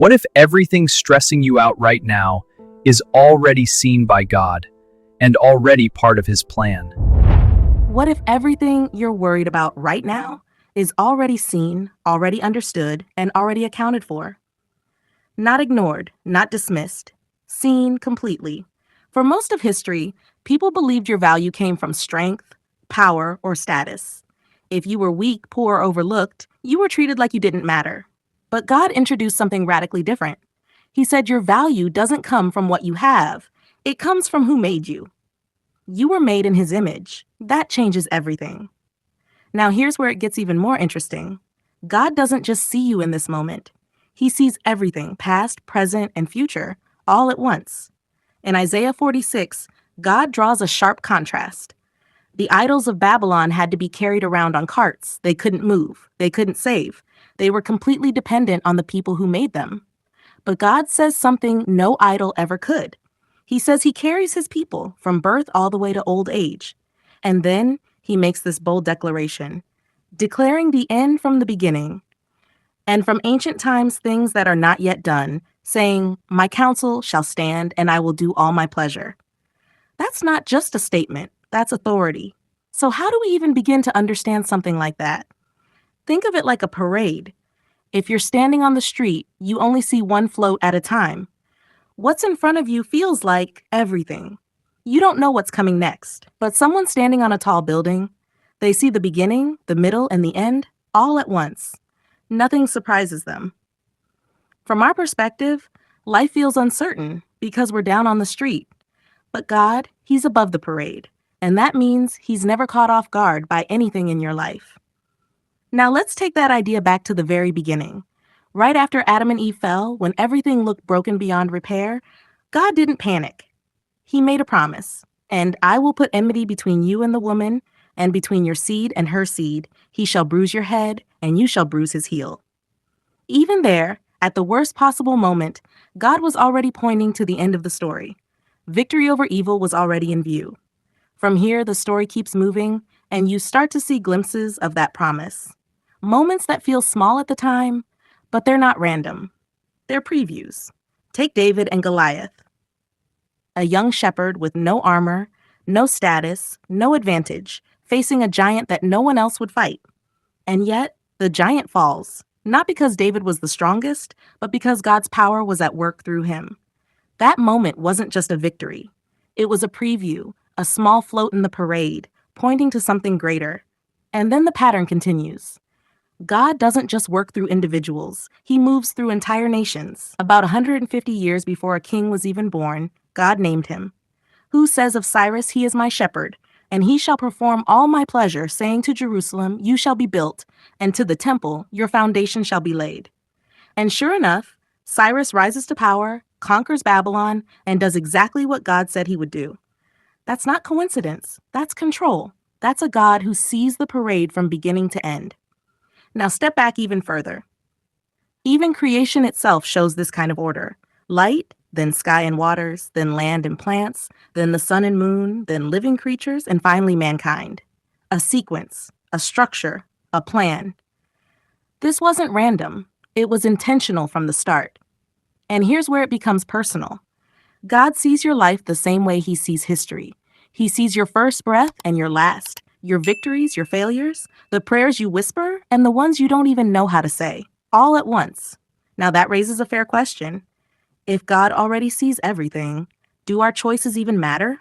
What if everything stressing you out right now is already seen by God and already part of His plan? What if everything you're worried about right now is already seen, already understood, and already accounted for? Not ignored, not dismissed, seen completely. For most of history, people believed your value came from strength, power, or status. If you were weak, poor, or overlooked, you were treated like you didn't matter. But God introduced something radically different. He said your value doesn't come from what you have, it comes from who made you. You were made in His image. That changes everything. Now, here's where it gets even more interesting. God doesn't just see you in this moment, He sees everything, past, present, and future, all at once. In Isaiah 46, God draws a sharp contrast. The idols of Babylon had to be carried around on carts. They couldn't move, they couldn't save. They were completely dependent on the people who made them. But God says something no idol ever could. He says He carries His people from birth all the way to old age. And then He makes this bold declaration, declaring the end from the beginning, and from ancient times things that are not yet done, saying, "My counsel shall stand, and I will do all my pleasure." That's not just a statement, that's authority. So how do we even begin to understand something like that? Think of it like a parade. If you're standing on the street, you only see one float at a time. What's in front of you feels like everything. You don't know what's coming next, but someone standing on a tall building, they see the beginning, the middle, and the end all at once. Nothing surprises them. From our perspective, life feels uncertain because we're down on the street. But God, He's above the parade, and that means He's never caught off guard by anything in your life. Now let's take that idea back to the very beginning. Right after Adam and Eve fell, when everything looked broken beyond repair, God didn't panic. He made a promise, "And I will put enmity between you and the woman, and between your seed and her seed. He shall bruise your head, and you shall bruise his heel." Even there, at the worst possible moment, God was already pointing to the end of the story. Victory over evil was already in view. From here, the story keeps moving, and you start to see glimpses of that promise. Moments that feel small at the time, but they're not random. They're previews. Take David and Goliath. A young shepherd with no armor, no status, no advantage, facing a giant that no one else would fight. And yet, the giant falls, not because David was the strongest, but because God's power was at work through him. That moment wasn't just a victory. It was a preview, a small float in the parade, pointing to something greater. And then the pattern continues. God doesn't just work through individuals, He moves through entire nations. About 150 years before a king was even born, God named him. Who says of Cyrus, "He is my shepherd, and he shall perform all my pleasure, saying to Jerusalem, you shall be built, and to the temple, your foundation shall be laid." And sure enough, Cyrus rises to power, conquers Babylon, and does exactly what God said he would do. That's not coincidence, that's control. That's a God who sees the parade from beginning to end. Now step back even further. Even creation itself shows this kind of order. Light, then sky and waters, then land and plants, then the sun and moon, then living creatures, and finally mankind. A sequence, a structure, a plan. This wasn't random. It was intentional from the start. And here's where it becomes personal. God sees your life the same way He sees history. He sees your first breath and your last, your victories, your failures, the prayers you whisper, and the ones you don't even know how to say, all at once. Now that raises a fair question. If God already sees everything, do our choices even matter?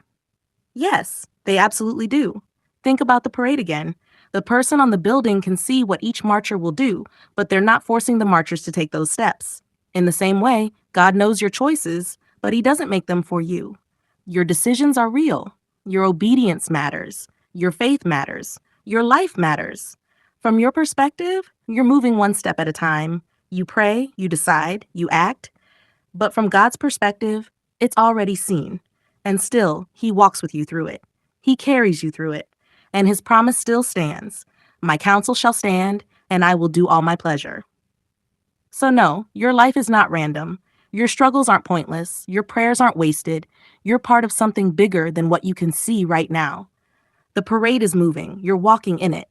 Yes, they absolutely do. Think about the parade again. The person on the building can see what each marcher will do, but they're not forcing the marchers to take those steps. In the same way, God knows your choices, but He doesn't make them for you. Your decisions are real. Your obedience matters. Your faith matters. Your life matters. From your perspective, you're moving one step at a time. You pray, you decide, you act. But from God's perspective, it's already seen. And still, He walks with you through it. He carries you through it. And His promise still stands. "My counsel shall stand, and I will do all my pleasure." So no, your life is not random. Your struggles aren't pointless. Your prayers aren't wasted. You're part of something bigger than what you can see right now. The parade is moving. You're walking in it.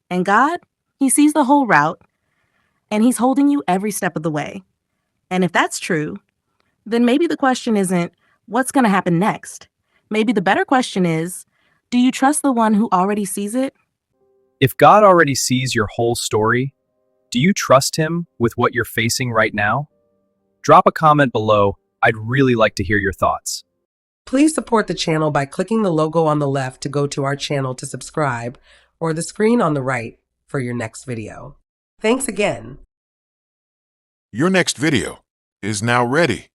And God, He sees the whole route, and He's holding you every step of the way. And if that's true, then maybe the question isn't, what's going to happen next? Maybe the better question is, do you trust the one who already sees it? If God already sees your whole story, do you trust Him with what you're facing right now? Drop a comment below. I'd really like to hear your thoughts. Please support the channel by clicking the logo on the left to go to our channel to subscribe, or the screen on the right for your next video. Thanks again. Your next video is now ready.